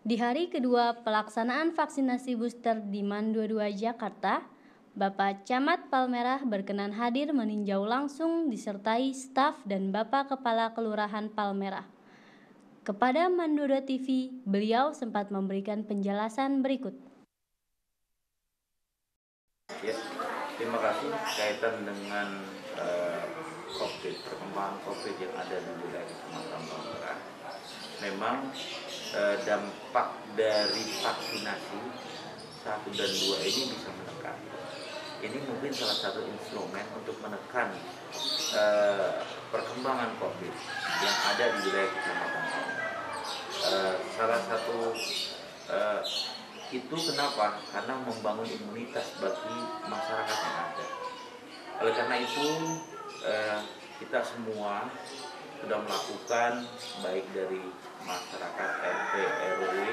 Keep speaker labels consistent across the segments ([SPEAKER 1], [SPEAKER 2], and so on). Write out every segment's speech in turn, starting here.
[SPEAKER 1] Di hari kedua pelaksanaan vaksinasi booster di MAN 22 Jakarta, Bapak Camat Palmerah berkenan hadir meninjau langsung disertai staf dan Bapak Kepala Kelurahan Palmerah. Kepada MAN 22 TV, beliau sempat memberikan penjelasan berikut.
[SPEAKER 2] Ya, terima kasih kaitan dengan COVID, perkembangan COVID yang ada di wilayah Kecamatan Palmerah. Memang dampak dari vaksinasi 1 dan 2 ini bisa menekan. Ini mungkin salah satu instrumen untuk menekan perkembangan COVID yang ada di wilayah Kecamatan Palmerah. Salah satu itu kenapa? Karena membangun imunitas bagi masyarakat yang ada. Oleh karena itu kita semua sudah melakukan, baik dari masyarakat RT, RW,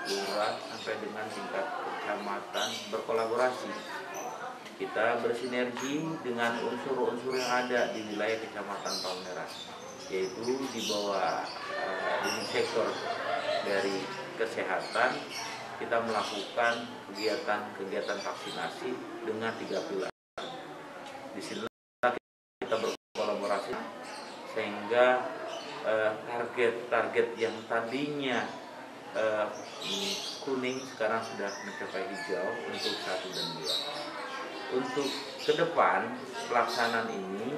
[SPEAKER 2] lurah sampai dengan tingkat kecamatan berkolaborasi. Kita bersinergi dengan unsur-unsur yang ada di wilayah Kecamatan Palmerah, yaitu di bawah unit sektor dari kesehatan. Kita melakukan kegiatan vaksinasi dengan 3 pilar. Di sini kita berkolaborasi sehingga target yang tadinya kuning sekarang sudah mencapai hijau untuk 1 dan 2. Untuk ke depan pelaksanaan ini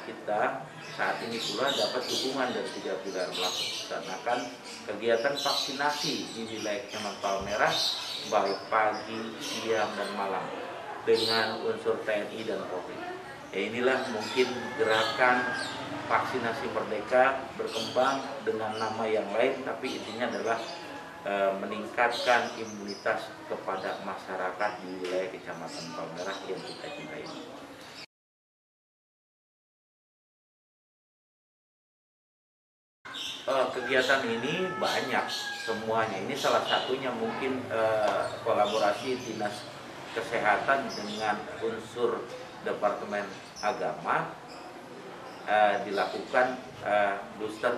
[SPEAKER 2] kita saat ini pula dapat dukungan dari 3 pilar melaksanakan kegiatan vaksinasi di wilayah Kecamatan Palmerah baik pagi, siang, dan malam dengan unsur TNI dan Polri. Inilah mungkin gerakan vaksinasi merdeka berkembang dengan nama yang lain, tapi intinya adalah meningkatkan imunitas kepada masyarakat di wilayah Kecamatan Palmerah yang kita cintai. Kegiatan ini banyak semuanya. Ini salah satunya mungkin kolaborasi Dinas Kesehatan dengan unsur Departemen Agama dilakukan booster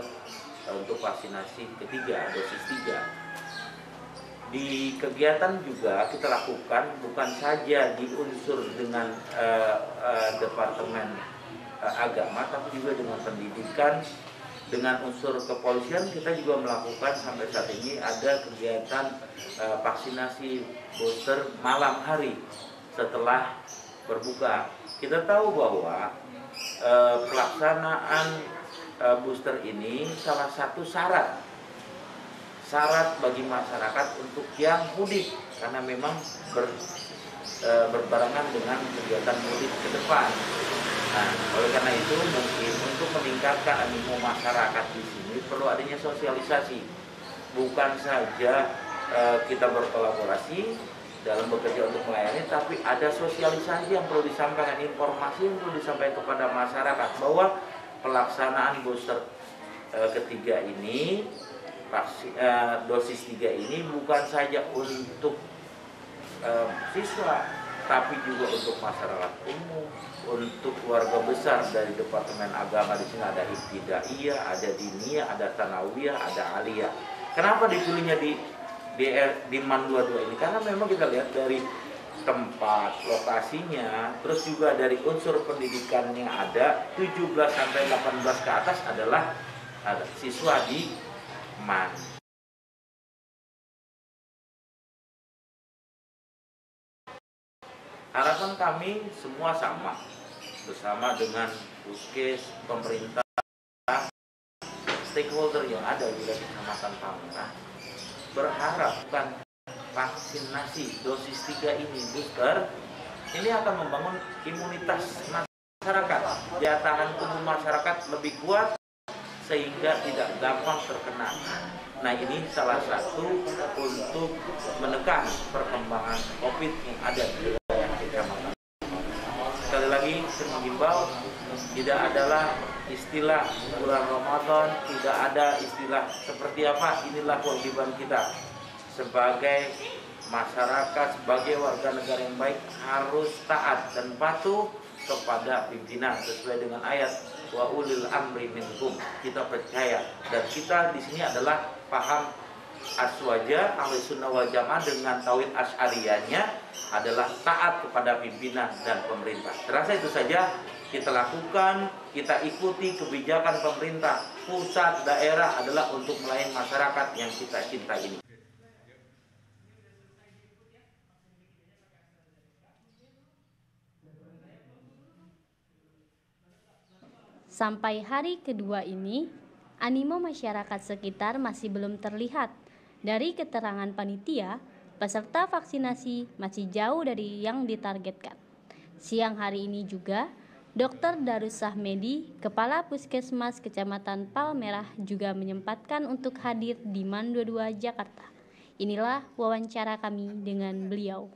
[SPEAKER 2] untuk vaksinasi ketiga, dosis 3. Di kegiatan juga kita lakukan bukan saja di unsur dengan Departemen Agama, tapi juga dengan pendidikan, dengan unsur kepolisian. Kita juga melakukan sampai saat ini ada kegiatan vaksinasi booster malam hari setelah berbuka. Kita tahu bahwa pelaksanaan booster ini salah satu syarat bagi masyarakat untuk yang mudik, karena memang berbarengan dengan kegiatan mudik ke depan. Nah, oleh karena itu mungkin untuk meningkatkan animo masyarakat di sini perlu adanya sosialisasi. Bukan saja kita berkolaborasi dalam bekerja untuk melayani, tapi ada sosialisasi yang perlu disampaikan, informasi yang perlu disampaikan kepada masyarakat bahwa pelaksanaan booster ketiga ini, dosis 3 ini bukan saja untuk siswa, tapi juga untuk masyarakat umum, untuk keluarga besar. Dari Departemen Agama di sini ada Ibtidaiyah, ada Diniyah, ada Tanawiyah, ada Aliyah. Kenapa dipilihnya di MAN 22 ini? Karena memang kita lihat dari tempat lokasinya, terus juga dari unsur pendidikan yang ada, 17 sampai 18 ke atas adalah siswa di MAN. Harapan kami semua sama, bersama dengan Puskes, pemerintah, stakeholder yang ada di Kecamatan Palmerah, berharap vaksinasi dosis 3 ini, booster, ini akan membangun imunitas masyarakat, daya tahan tubuh masyarakat lebih kuat sehingga tidak gampang terkena. Nah, ini salah satu untuk menekan perkembangan COVID yang ada di wilayah Kecamatan. Sekali lagi saya mengimbau, tidak adalah istilah bulan Ramadan, tidak ada istilah seperti apa. Inilah kewajiban kita sebagai masyarakat, sebagai warga negara yang baik, harus taat dan patuh kepada pimpinan sesuai dengan ayat wa ulil amri minkum. Kita percaya dan kita di sini adalah paham Aswaja, ahli sunnah wal jamaah dengan tauhid asy'ariyahnya adalah taat kepada pimpinan dan pemerintah. Terasa itu saja kita lakukan, kita ikuti kebijakan pemerintah, pusat, daerah adalah untuk melayani masyarakat yang kita cintai ini.
[SPEAKER 1] Sampai hari kedua ini, animo masyarakat sekitar masih belum terlihat. Dari keterangan panitia, peserta vaksinasi masih jauh dari yang ditargetkan. Siang hari ini juga, Dr. Darus Sahmedi, Kepala Puskesmas Kecamatan Palmerah juga menyempatkan untuk hadir di MAN 22 Jakarta. Inilah wawancara kami dengan beliau.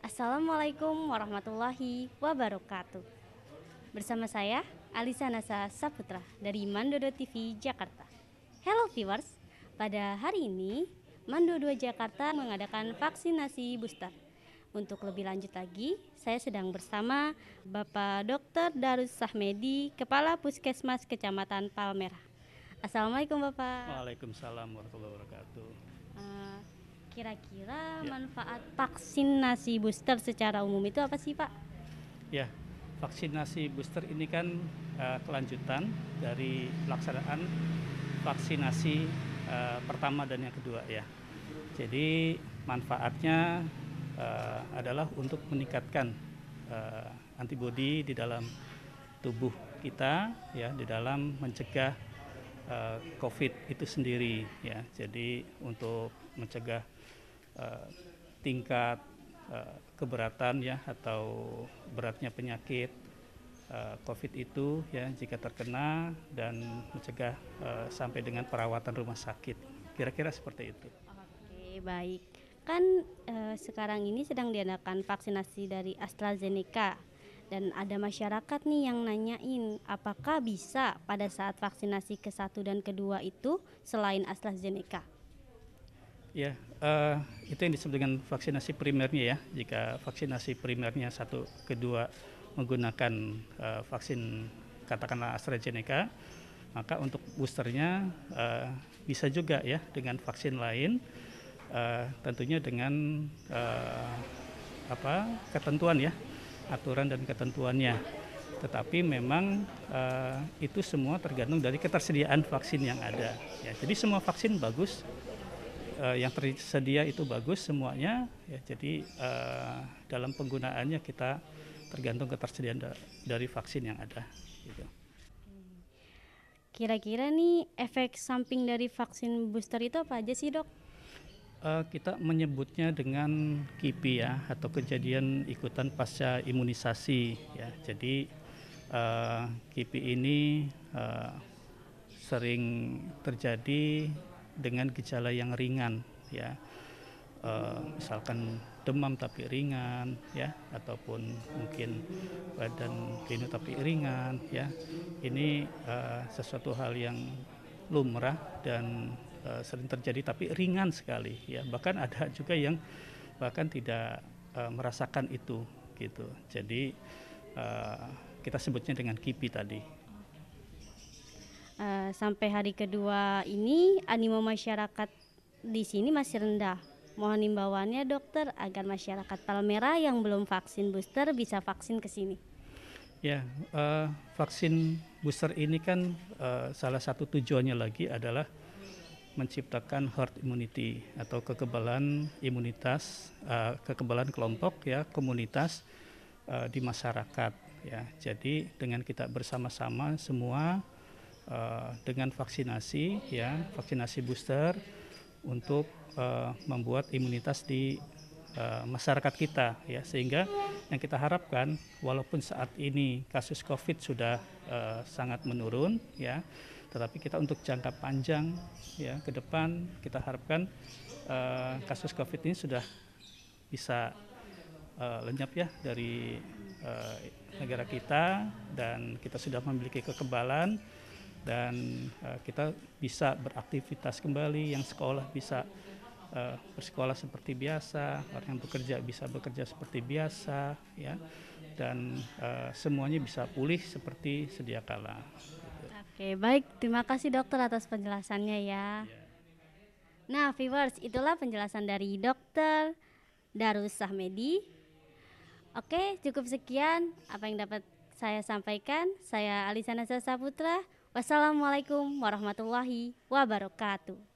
[SPEAKER 1] Assalamualaikum warahmatullahi wabarakatuh. Bersama saya, Alisa Nasa Saputra dari Mandodo TV Jakarta. Hello viewers, pada hari ini Mandodo Jakarta mengadakan vaksinasi booster. Untuk lebih lanjut lagi, saya sedang bersama Bapak Dr. Darus Sahmedi, Kepala Puskesmas Kecamatan Palmerah. Assalamualaikum Bapak.
[SPEAKER 3] Waalaikumsalam warahmatullahi wabarakatuh.
[SPEAKER 1] Kira-kira manfaat vaksinasi booster secara umum itu apa sih Pak?
[SPEAKER 3] Ya, vaksinasi booster ini kan kelanjutan dari pelaksanaan vaksinasi pertama dan yang kedua ya. Jadi manfaatnya adalah untuk meningkatkan antibodi di dalam tubuh kita ya, di dalam mencegah COVID itu sendiri ya. Jadi untuk mencegah tingkat keberatan ya atau beratnya penyakit COVID itu ya jika terkena, dan mencegah sampai dengan perawatan rumah sakit. Kira-kira seperti itu.
[SPEAKER 1] Oke, baik. Kan sekarang ini sedang diadakan vaksinasi dari AstraZeneca, dan ada masyarakat nih yang nanyain apakah bisa pada saat vaksinasi ke-1 dan kedua itu selain AstraZeneca?
[SPEAKER 3] Ya, itu yang disebut dengan vaksinasi primernya ya. Jika vaksinasi primernya 1, kedua menggunakan vaksin katakanlah AstraZeneca, maka untuk boosternya bisa juga ya dengan vaksin lain, tentunya dengan ketentuan ya, aturan dan ketentuannya. Tetapi memang itu semua tergantung dari ketersediaan vaksin yang ada. Ya, jadi semua vaksin bagus. Yang tersedia itu bagus semuanya ya, jadi dalam penggunaannya kita tergantung ketersediaan dari vaksin yang ada gitu.
[SPEAKER 1] Kira-kira nih efek samping dari vaksin booster itu apa aja sih Dok?
[SPEAKER 3] Kita menyebutnya dengan KIPI ya, atau kejadian ikutan pasca imunisasi ya. Jadi KIPI ini sering terjadi dengan gejala yang ringan ya, misalkan demam tapi ringan ya, ataupun mungkin badan linu tapi ringan ya. Ini sesuatu hal yang lumrah dan sering terjadi tapi ringan sekali ya. Bahkan ada juga yang bahkan tidak merasakan itu gitu. Jadi kita sebutnya dengan KIPI tadi.
[SPEAKER 1] Sampai hari kedua ini animo masyarakat di sini masih rendah. Mohon imbauannya dokter agar masyarakat Palmerah yang belum vaksin booster bisa vaksin ke sini.
[SPEAKER 3] Ya, vaksin booster ini kan salah satu tujuannya lagi adalah menciptakan herd immunity atau kekebalan imunitas, kekebalan kelompok ya, komunitas di masyarakat ya. Jadi dengan kita bersama-sama semua dengan vaksinasi ya, vaksinasi booster untuk membuat imunitas di masyarakat kita ya, sehingga yang kita harapkan walaupun saat ini kasus COVID sudah sangat menurun ya, tetapi kita untuk jangka panjang ya ke depan kita harapkan kasus COVID ini sudah bisa lenyap ya dari negara kita, dan kita sudah memiliki kekebalan, dan kita bisa beraktivitas kembali, yang sekolah bisa bersekolah seperti biasa, orang yang bekerja bisa bekerja seperti biasa ya, dan semuanya bisa pulih seperti sedia kala.
[SPEAKER 1] Oke, baik, terima kasih dokter atas penjelasannya ya. Nah, viewers, itulah penjelasan dari Dr. Darus Sahmedi. Oke, cukup sekian apa yang dapat saya sampaikan. Saya Alisa Nasa Saputra. Wassalamualaikum warahmatullahi wabarakatuh.